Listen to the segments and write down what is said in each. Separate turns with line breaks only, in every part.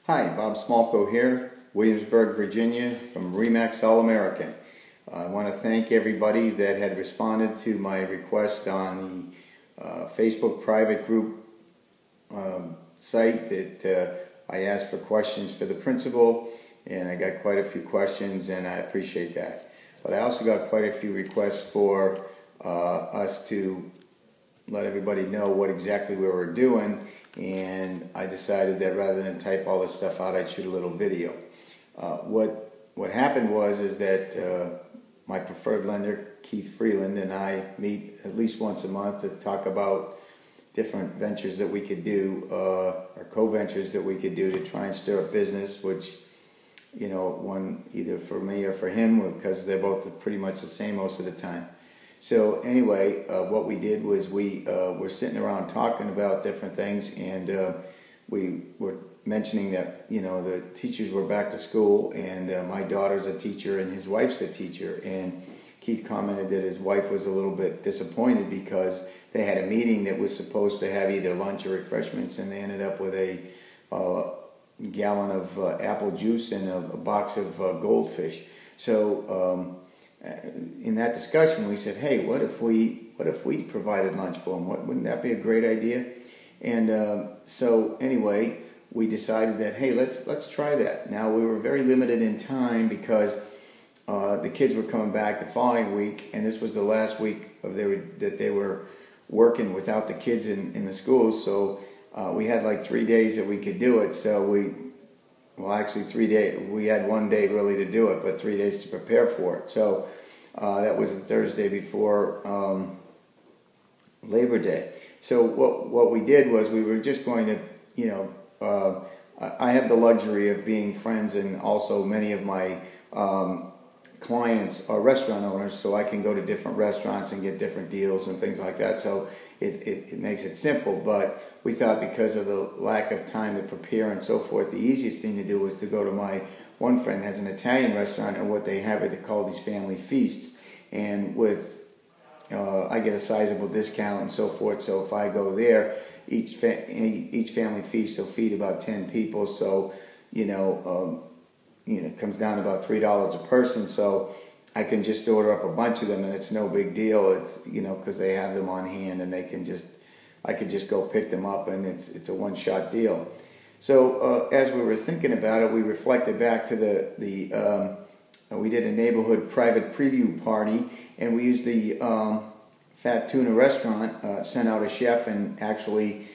Hi, Bob Smolko here, Williamsburg, Virginia, from Remax All-American. I want to thank everybody that had responded to my request on the Facebook private group site that I asked for questions for the principal, and I got quite a few questions, and I appreciate that. But I also got quite a few requests for us to let everybody know what exactly we were doing, and I decided that rather than type all this stuff out, I'd shoot a little video. What happened was that my preferred lender, Keith Freeland, and I meet at least once a month to talk about different ventures that we could do, or co-ventures that we could do to try and stir up business, which, you know, one either for me or for him, because they're both pretty much the same most of the time. So anyway, what we did was we were sitting around talking about different things, and we were mentioning that, you know, the teachers were back to school, and my daughter's a teacher and his wife's a teacher, and Keith commented that his wife was a little bit disappointed because they had a meeting that was supposed to have either lunch or refreshments, and they ended up with a gallon of apple juice and a box of goldfish. So in that discussion, we said, hey, what if we provided lunch for them? Wouldn't that be a great idea? And so anyway, we decided that, hey, let's try that. Now, we were very limited in time because the kids were coming back the following week, and this was the last week that they were working without the kids in the schools. So we had like 3 days that we could do it. So actually 3 days. We had 1 day really to do it, but 3 days to prepare for it. So that was the Thursday before Labor Day. So what we did was we were just going to, you know, I have the luxury of being friends, and also many of my clients are restaurant owners, so I can go to different restaurants and get different deals and things like that. So it makes it simple, but we thought because of the lack of time to prepare and so forth, the easiest thing to do was to go to my one friend has an Italian restaurant, and what they have are they call these family feasts, and with I get a sizable discount and so forth. So if I go there, each family feast will feed about 10 people. So it comes down to about $3 a person. So I can just order up a bunch of them, and it's no big deal. It's because they have them on hand, and I could just go pick them up, and it's a one-shot deal. So as we were thinking about it, we reflected back to we did a neighborhood private preview party, and we used the Fat Tuna restaurant, sent out a chef, and actually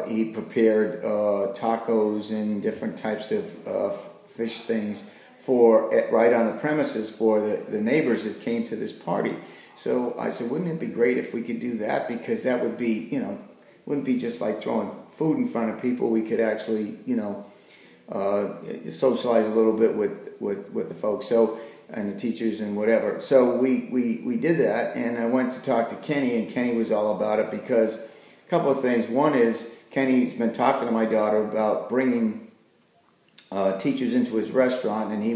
he prepared tacos and different types of fish things right on the premises for the neighbors that came to this party. So I said, wouldn't it be great if we could do that? Because that would be, wouldn't be just like throwing food in front of people. We could actually, socialize a little bit with the folks, and the teachers and whatever. So we did that, and I went to talk to Kenny, and Kenny was all about it because a couple of things. One is Kenny's been talking to my daughter about bringing teachers into his restaurant, and he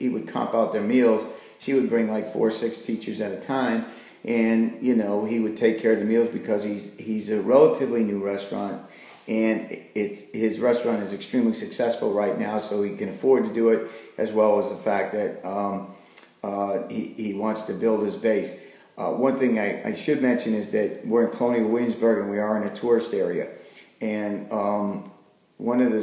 would comp out their meals. She would bring like 4 or 6 teachers at a time, and he would take care of the meals because he's a relatively new restaurant, and his restaurant is extremely successful right now, so he can afford to do it, as well as the fact that he wants to build his base. One thing I should mention is that we're in Colonial Williamsburg, and we are in a tourist area, and one of the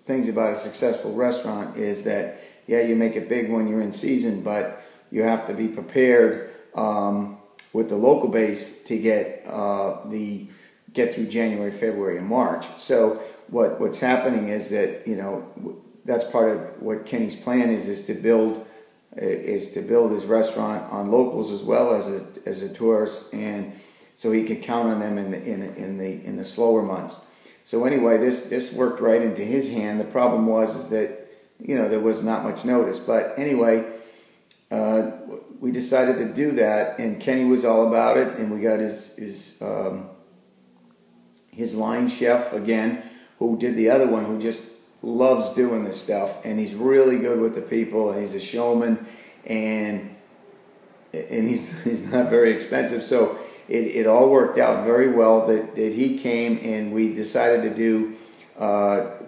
things about a successful restaurant is that, yeah, you make it big when you're in season, but you have to be prepared with the local base to get through January, February, and March. So what's happening is that that's part of what Kenny's plan is to build his restaurant on locals as well as a tourist, and so he can count on them in the slower months. So anyway, this worked right into his hand. The problem was that there was not much notice, but anyway, we decided to do that, and Kenny was all about it, and we got his line chef again, who did the other one, who just loves doing this stuff, and he's really good with the people, and he's a showman, and he's not very expensive. So it all worked out very well that he came, and we decided to do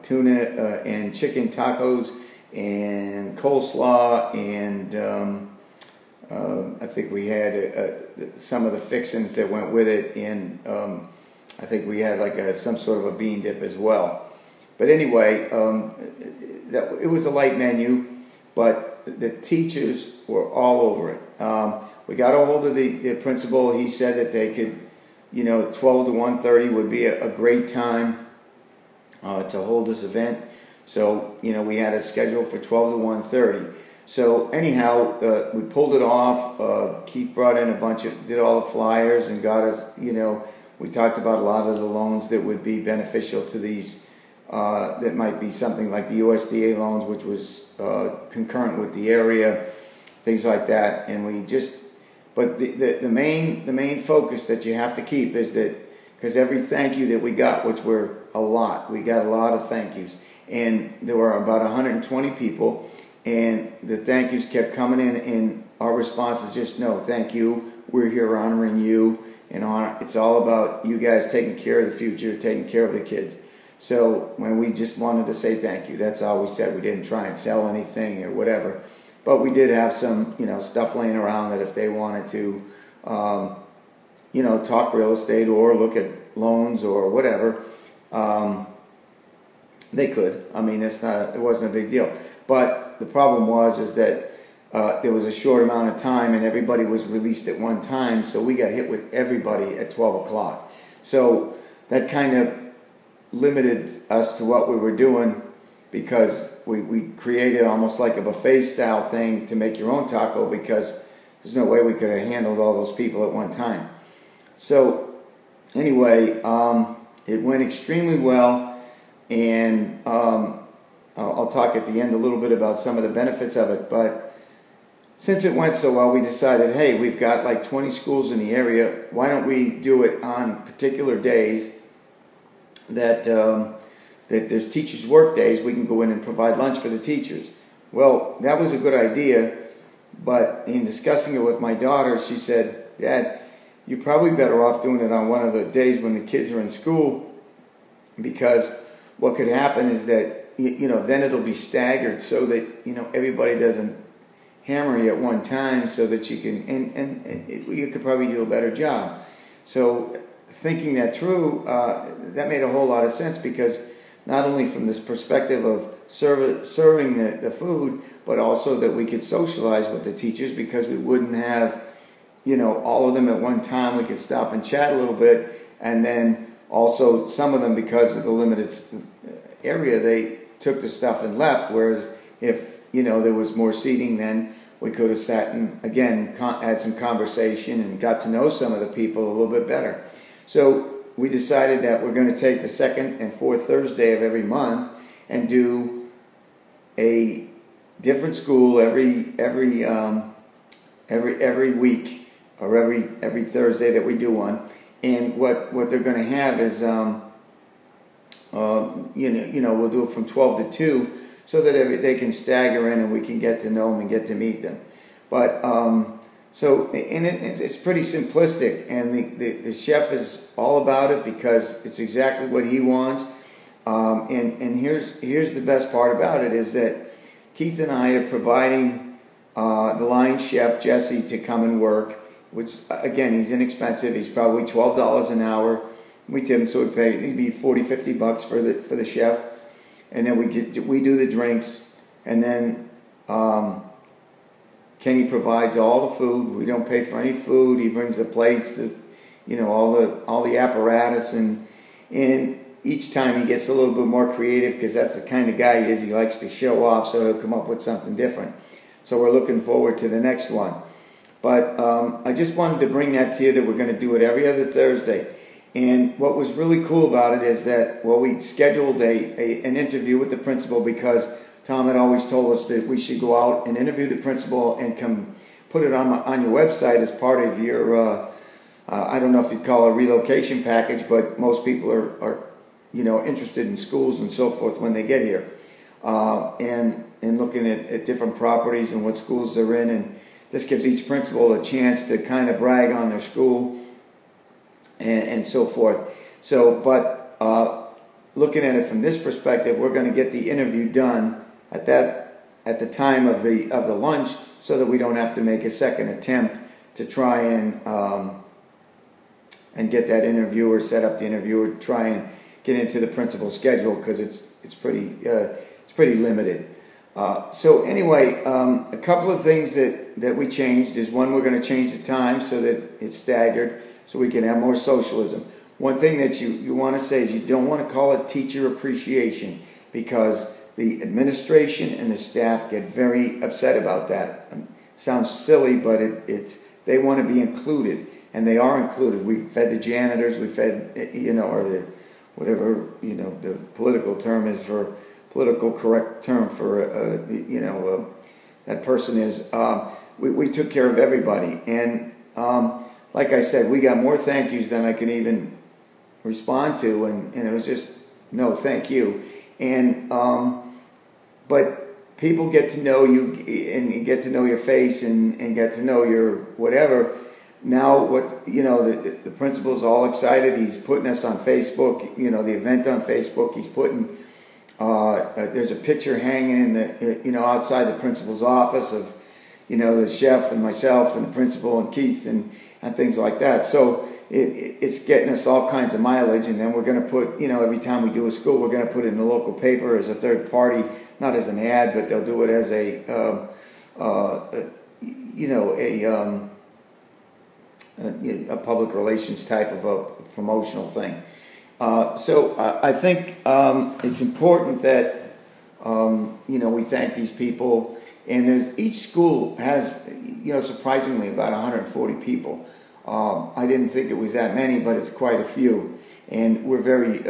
tuna and chicken tacos and coleslaw, and I think we had some of the fixings that went with it, and I think we had like some sort of a bean dip as well. But anyway, it was a light menu, but the teachers were all over it. We got a hold of the principal. He said that they could, 12 to 1:30 would be a great time to hold this event. So, we had a schedule for 12 to 1:30. So anyhow, we pulled it off. Keith brought in did all the flyers and got us, we talked about a lot of the loans that would be beneficial to these, that might be something like the USDA loans, which was concurrent with the area, things like that. And but the main focus that you have to keep is that, because every thank you that we got, which were a lot, we got a lot of thank yous, and there were about 120 people, and the thank yous kept coming in, and our response is just, no, thank you, we're here honoring you, and it's all about you guys taking care of the future, taking care of the kids. So when we just wanted to say thank you, that's all we said. We didn't try and sell anything or whatever. But we did have some, stuff laying around that if they wanted to, talk real estate or look at loans or whatever, they could. I mean, it wasn't a big deal. But the problem is that there was a short amount of time and everybody was released at one time, so we got hit with everybody at 12 o'clock. So that kind of limited us to what we were doing, because we created almost like a buffet style thing to make your own taco, because there's no way we could have handled all those people at one time. So anyway, it went extremely well, and I'll talk at the end a little bit about some of the benefits of it. But since it went so well, we decided, hey, we've got like 20 schools in the area. Why don't we do it on particular days that there's teachers' work days? We can go in and provide lunch for the teachers. Well, that was a good idea, but in discussing it with my daughter, she said, Dad, you're probably better off doing it on one of the days when the kids are in school, because what could happen is that, then it'll be staggered so that, everybody doesn't hammer you at one time, so that you can, and you could probably do a better job. So thinking that through, that made a whole lot of sense, because not only from this perspective of serving the food, but also that we could socialize with the teachers, because we wouldn't have, all of them at one time. We could stop and chat a little bit, and then also some of them, because of the limited area, they took the stuff and left, whereas if, there was more seating, then we could have sat and, again, had some conversation and got to know some of the people a little bit better. So we decided that we're going to take the second and fourth Thursday of every month and do a different school every week, or every Thursday that we do one. And what they're going to have is we'll do it from 12 to 2, so that they can stagger in and we can get to know them and get to meet them. But it's pretty simplistic, and the chef is all about it, because it's exactly what he wants. And here's the best part about it, is that Keith and I are providing the line chef, Jesse, to come and work, which, again, he's inexpensive. He's probably $12 an hour. We tip him, so he'd be $40-$50 for the chef. And then we do the drinks, and then Kenny provides all the food. We don't pay for any food. He brings the plates, all the apparatus, and each time he gets a little bit more creative, because that's the kind of guy he is. He likes to show off, so he'll come up with something different. So we're looking forward to the next one. But I just wanted to bring that to you, that we're going to do it every other Thursday. And what was really cool about it is that, we scheduled an interview with the principal, because Tom had always told us that we should go out and interview the principal and come put it on your website as part of your, I don't know if you'd call it a relocation package, but most people are interested in schools and so forth when they get here, and looking at different properties and what schools they're in. And this gives each principal a chance to kind of brag on their school and so forth. So, but looking at it from this perspective, we're going to get the interview done at the time of the lunch, so that we don't have to make a second attempt to try and get that interview or set up the interview or try and get into the principal's schedule, because it's pretty limited. So anyway, a couple of things that we changed is, one, we're going to change the time so that it's staggered so we can have more socialism. One thing that you want to say is you don't want to call it teacher appreciation, because the administration and the staff get very upset about that. Sounds silly, but they want to be included, and they are included. We fed the janitors, we fed, or the whatever the political term is for political correct term for that person is. We took care of everybody, and like I said, we got more thank yous than I can even respond to, and it was just no thank you. And but people get to know you and get to know your face and get to know your whatever. Now the principal's all excited. He's putting us on Facebook, the event on Facebook. He's putting there's a picture hanging in the outside the principal's office of the chef and myself and the principal and Keith and things like that. So it's getting us all kinds of mileage, and then we're going to put, every time we do a school, we're going to put it in the local paper as a third party, not as an ad, but they'll do it as a public relations type of a promotional thing. So I think it's important that we thank these people, and each school has surprisingly about 140 people. I didn't think it was that many, but it's quite a few, and we're very.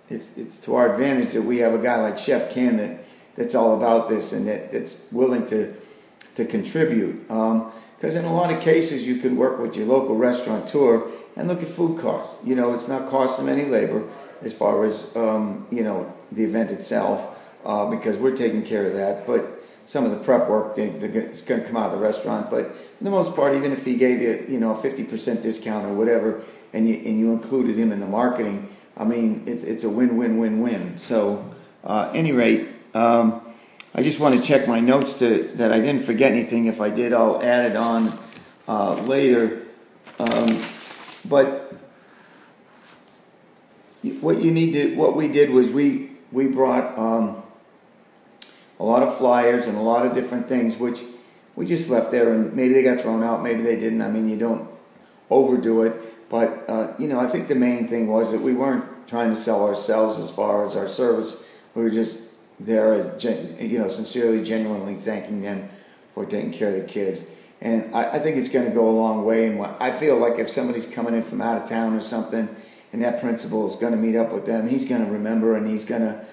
It's to our advantage that we have a guy like Chef Ken that's all about this and that's willing to contribute. Because in a lot of cases, you could work with your local restaurateur and look at food costs. It's not costing them any labor as far as the event itself, because we're taking care of that, but some of the prep work it's going to come out of the restaurant. But for the most part, even if he gave you a 50% discount or whatever, and you included him in the marketing, I mean it's a win-win-win-win. So at any rate, I just want to check my notes that I didn't forget anything. If I did, I'll add it on later. But what we did was we brought a lot of flyers and a lot of different things, which we just left there, and maybe they got thrown out, maybe they didn't. I mean, you don't overdo it, but I think the main thing was that we weren't trying to sell ourselves as far as our service. We were just there as sincerely, genuinely thanking them for taking care of the kids. And I think it's going to go a long way. And I feel like if somebody's coming in from out of town or something, and that principal is going to meet up with them, he's going to remember, and he's going to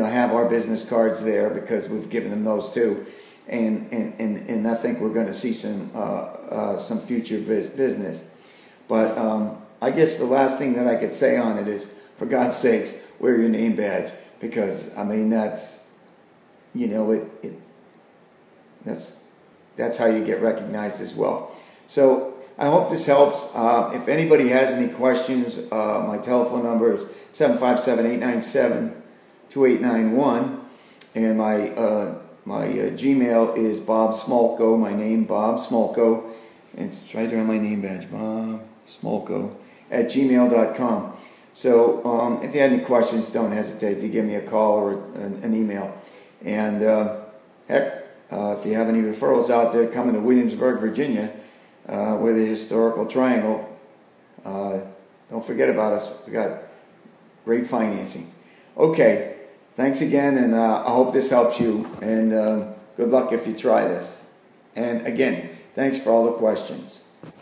have our business cards there, because we've given them those too. And I think we're going to see some future business. But I guess the last thing that I could say on it is, for God's sakes, wear your name badge, because I mean that's that's how you get recognized as well. So I hope this helps. If anybody has any questions, my telephone number is 757-897-2891, and my Gmail is Bob Smolko, my name, Bob Smolko, and it's right there on my name badge, Bob Smolko @gmail.com. So if you have any questions, don't hesitate to give me a call or an email. And if you have any referrals out there coming to Williamsburg, Virginia, with the historical triangle, don't forget about us. We got great financing. Okay, thanks again, and I hope this helps you, and good luck if you try this. And again, thanks for all the questions.